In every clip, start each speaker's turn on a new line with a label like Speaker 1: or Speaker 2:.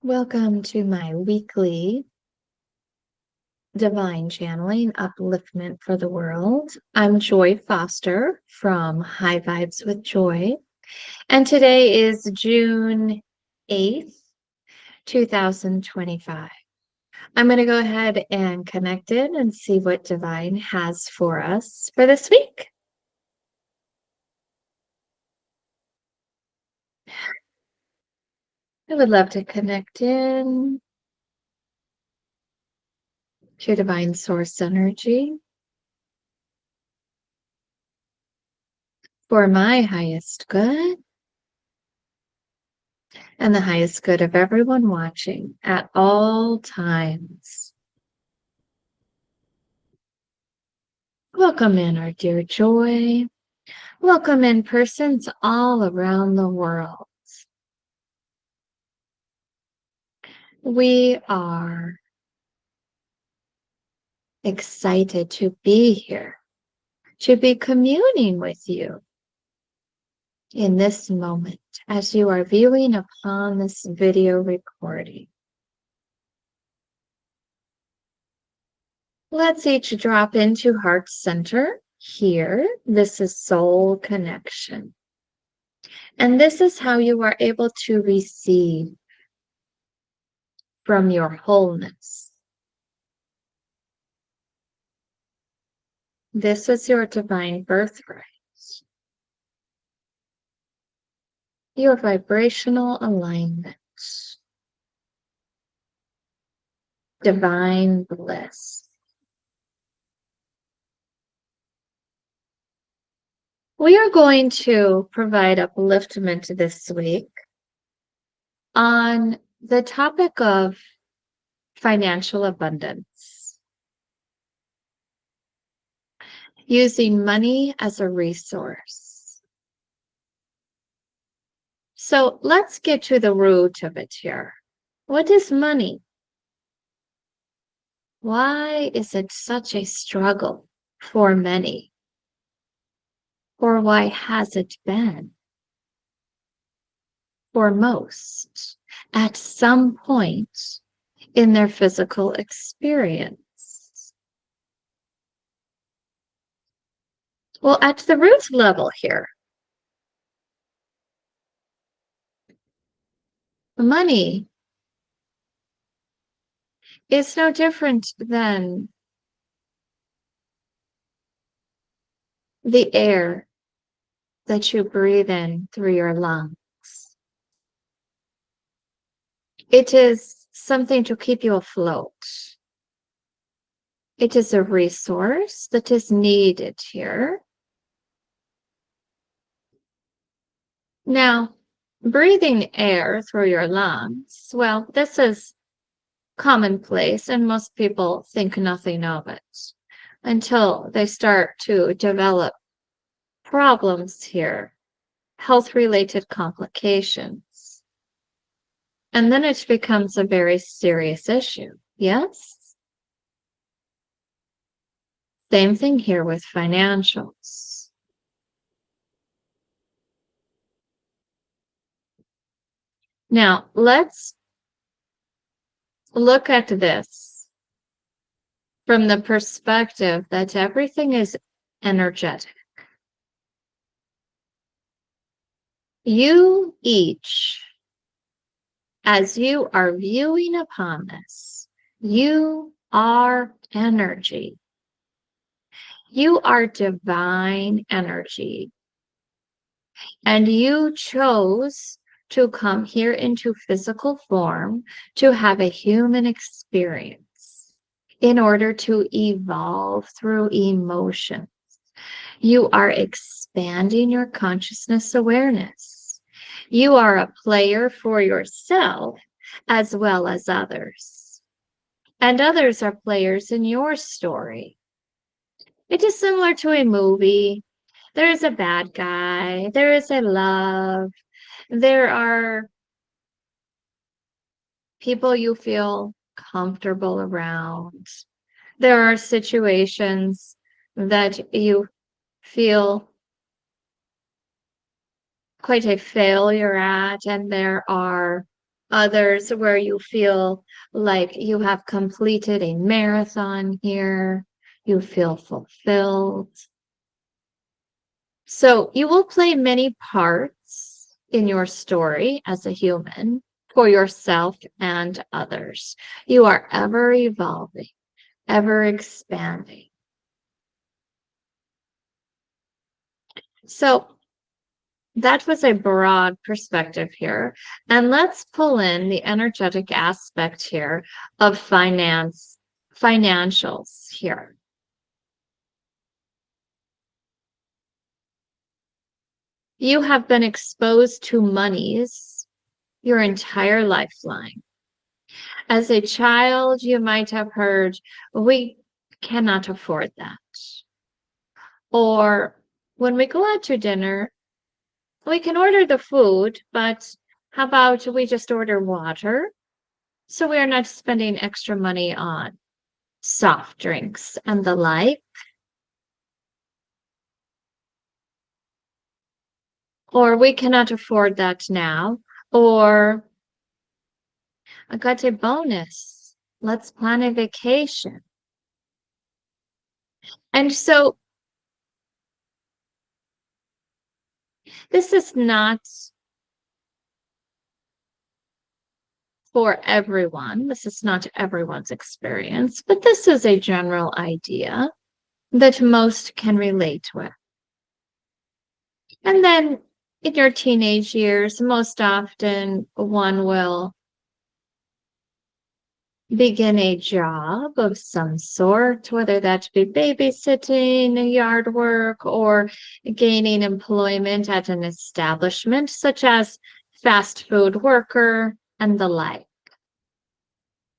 Speaker 1: Welcome to my weekly divine channeling upliftment for the world. I'm Joy Foster from High Vibes with Joy, and today is June 8th, 2025. I'm going to go ahead and connect in and see what divine has for us for this week. I would love to connect in to divine source energy for my highest good and the highest good of everyone watching at all times. Welcome in, our dear Joy. Welcome in persons all around the world. We are excited to be here, to be communing with you in this moment as you are viewing upon this video recording. Let's each drop into heart center here. This is soul connection. And this is how you are able to receive from your wholeness. This is your divine birthright, your vibrational alignment, divine bliss. We are going to provide upliftment this week on the topic of financial abundance, using money as a resource. So let's get to the root of it here. What is money? Why is it such a struggle for many? Or why has it been for most at some point in their physical experience? Well, at the root level here, money is no different than the air that you breathe in through your lungs. It is something to keep you afloat. It is a resource that is needed here. Now, breathing air through your lungs, well, this is commonplace and most people think nothing of it until they start to develop problems here, health-related complications. And then it becomes a very serious issue, yes? Same thing here with financials. Now, let's look at this from the perspective that everything is energetic. You each, as you are viewing upon this, you are energy. You are divine energy. And you chose to come here into physical form to have a human experience in order to evolve through emotions. You are expanding your consciousness awareness. You are a player for yourself as well as others. And others are players in your story. It is similar to a movie. There is a bad guy. There is a love. There are people you feel comfortable around. There are situations that you feel quite a failure at, and there are Others where you feel like you have completed a marathon here. You feel fulfilled. So you will play many parts in your story as a human for yourself and others. You are ever evolving, ever expanding. So that was a broad perspective here. And let's pull in the energetic aspect here of financials here. You have been exposed to monies your entire lifeline. As a child, you might have heard, we cannot afford that. Or when we go out to dinner, we can order the food, but how about we just order water? So we are not spending extra money on soft drinks and the like. Or we cannot afford that now. Or I got a bonus. Let's plan a vacation. And so this is not for everyone. This is not everyone's experience, but this is a general idea that most can relate with. And then in your teenage years, most often one will begin a job of some sort, whether that be babysitting, yard work, or gaining employment at an establishment such as fast food worker and the like,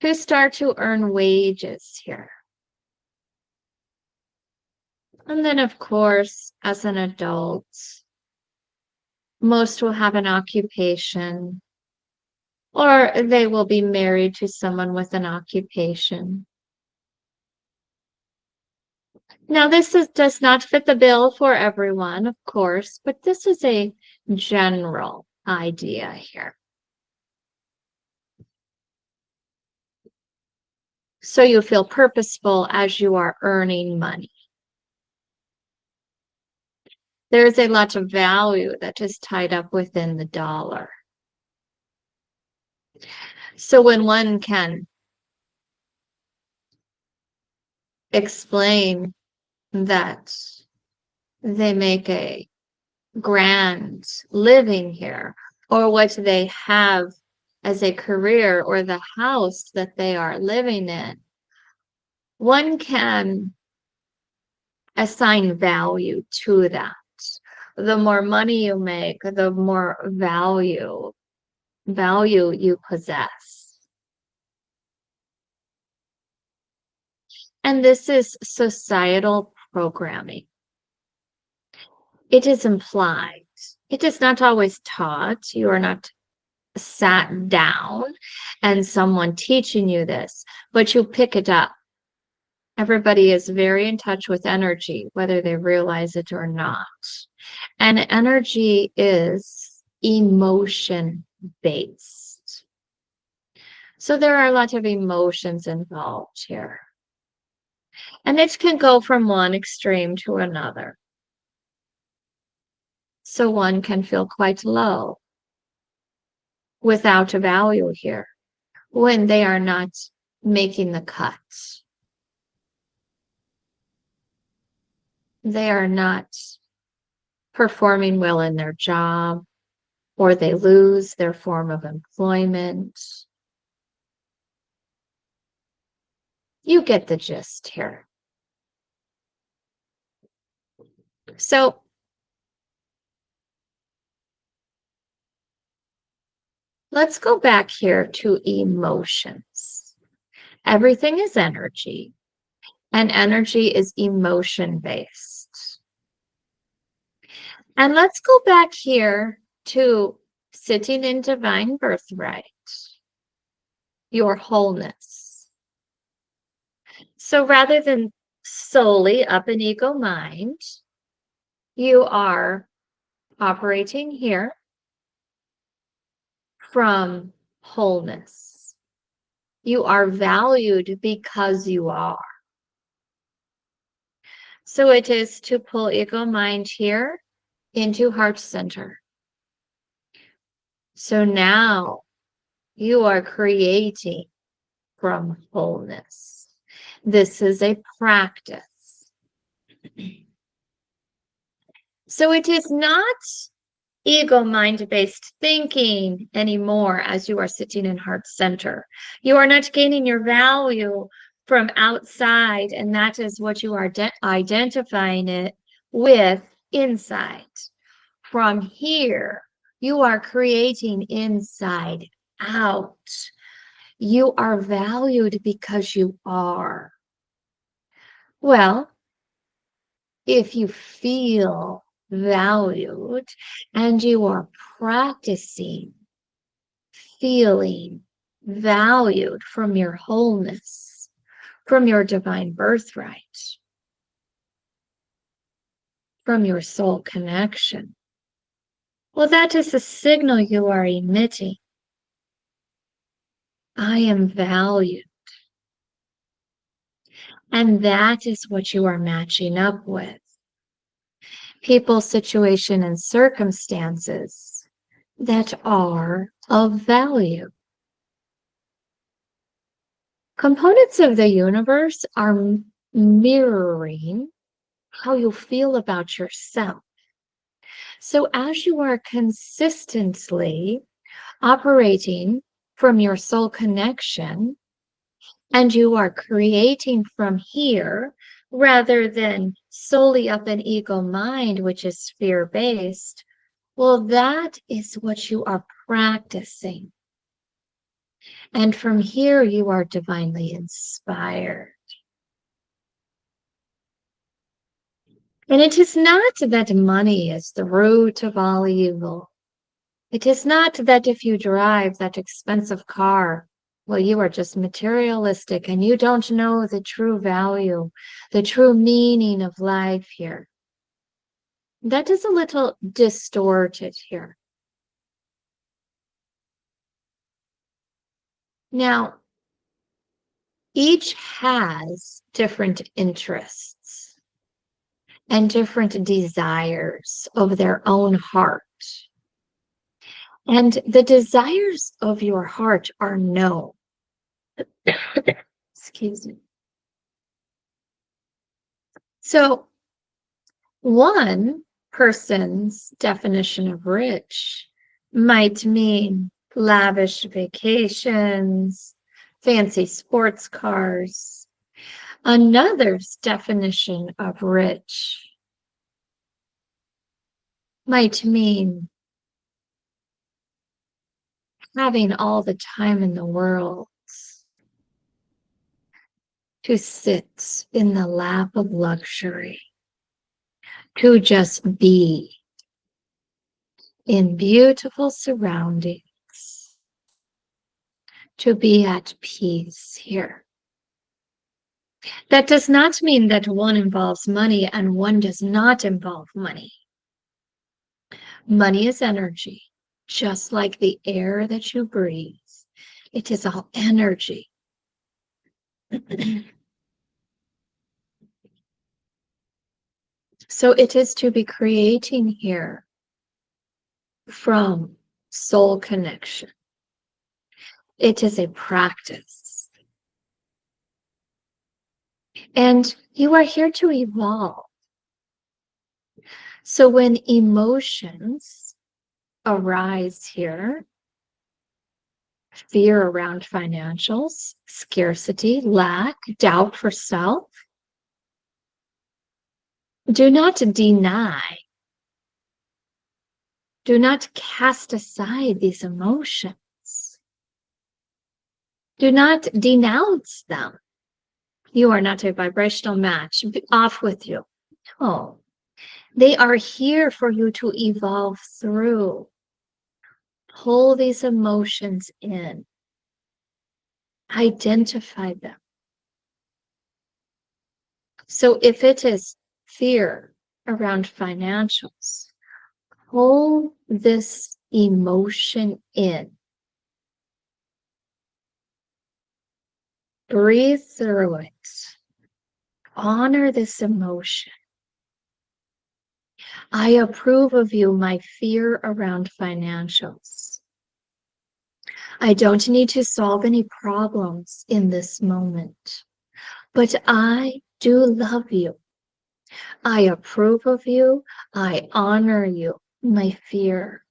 Speaker 1: who start to earn wages here. And then, of course, as an adult, most will have an occupation or they will be married to someone with an occupation. Now, does not fit the bill for everyone, of course, but this is a general idea here. So you feel purposeful as you are earning money. There is a lot of value that is tied up within the dollar. So when one can explain that they make a grand living here, or what they have as a career, or the house that they are living in, one can assign value to that. The more money you make, the more value you possess. And this is societal programming. It is implied. It is not always taught. You are not sat down and someone teaching you this, but you pick it up. Everybody is very in touch with energy, whether they realize it or not. And energy is emotion based. So there are a lot of emotions involved here. And it can go from one extreme to another. So one can feel quite low without a value here when they are not making the cuts. They are not performing well in their job, or they lose their form of employment. You get the gist here. So let's go back here to emotions. Everything is energy, and energy is emotion based. And let's go back here to sitting in divine birthright, your wholeness. So rather than solely up in ego mind, you are operating here from wholeness. You are valued because you are. So it is to pull ego mind here into heart center. So now you are creating from wholeness. This is a practice. So it is not ego mind based thinking anymore as you are sitting in heart center. You are not gaining your value from outside, and that is what you are identifying it with inside. From here, you are creating inside out. You are valued because you are. Well, if you feel valued and you are practicing feeling valued from your wholeness, from your divine birthright, from your soul connection, well, that is a signal you are emitting. I am valued. And that is what you are matching up with. People, situation, and circumstances that are of value. Components of the universe are mirroring how you feel about yourself. So as you are consistently operating from your soul connection, and you are creating from here rather than solely up an ego mind, which is fear-based, well, that is what you are practicing. And from here, you are divinely inspired. And it is not that money is the root of all evil. It is not that if you drive that expensive car, well, you are just materialistic and you don't know the true value, the true meaning of life here. That is a little distorted here. Now, each has different interests and different desires of their own heart. And the desires of your heart are known. Excuse me. So, one person's definition of rich might mean lavish vacations, fancy sports cars. Another's definition of rich might mean having all the time in the world to sit in the lap of luxury, to just be in beautiful surroundings, to be at peace here. That does not mean that one involves money and one does not involve money. Money is energy, just like the air that you breathe. It is all energy. So it is to be creating here from soul connection. It is a practice. And you are here to evolve. So when emotions arise here, fear around financials, scarcity, lack, doubt for self, do not deny. Do not cast aside these emotions. Do not denounce them. You are not a vibrational match. Off with you. No. They are here for you to evolve through. Pull these emotions in. Identify them. So if it is fear around financials, pull this emotion in. Breathe through it. Honor this emotion. I approve of you, my fear around financials. I don't need to solve any problems in this moment, but I do love you. I approve of you. I honor you, my fear.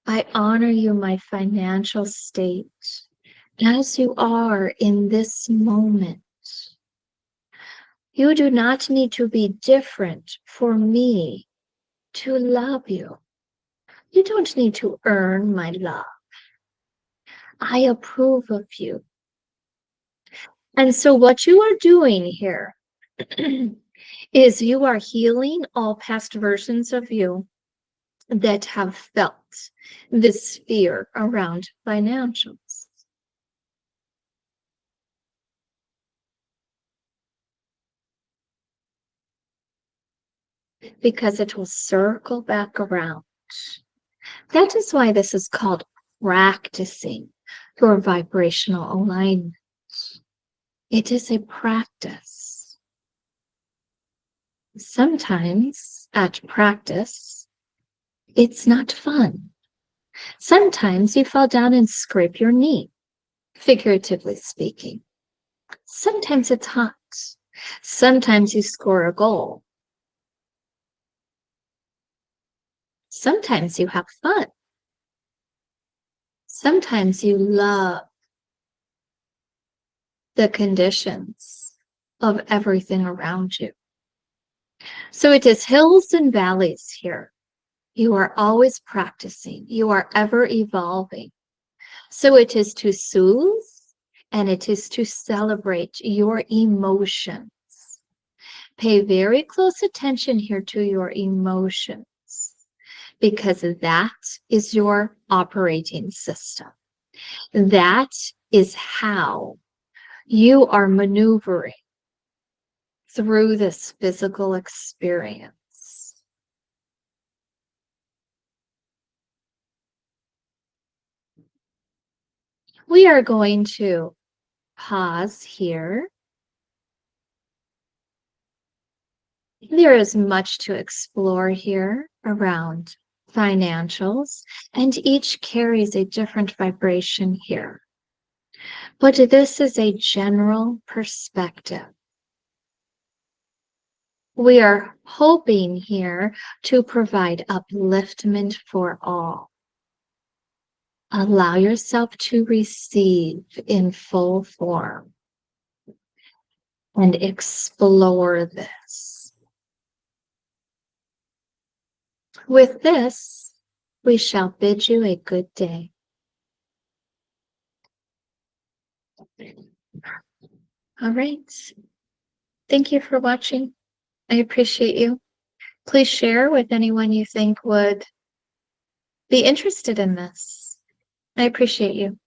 Speaker 1: I honor you, my financial state, as you are in this moment. You do not need to be different for me to love you. You don't need to earn my love. I approve of you. And so what you are doing here is you are healing all past versions of you that have felt this fear around financials. Because it will circle back around. That is why this is called practicing your vibrational alignment. It is a practice. Sometimes at practice, it's not fun. Sometimes you fall down and scrape your knee, figuratively speaking. Sometimes it's hot. Sometimes you score a goal. Sometimes you have fun. Sometimes you love the conditions of everything around you. So it is hills and valleys here. You are always practicing. You are ever evolving. So it is to soothe and it is to celebrate your emotions. Pay very close attention here to your emotions because that is your operating system. That is how you are maneuvering through this physical experience. We are going to pause here. There is much to explore here around financials, and each carries a different vibration here. But this is a general perspective. We are hoping here to provide upliftment for all. Allow yourself to receive in full form and explore this. With this, we shall bid you a good day. All right. Thank you for watching. I appreciate you. Please share with anyone you think would be interested in this. I appreciate you.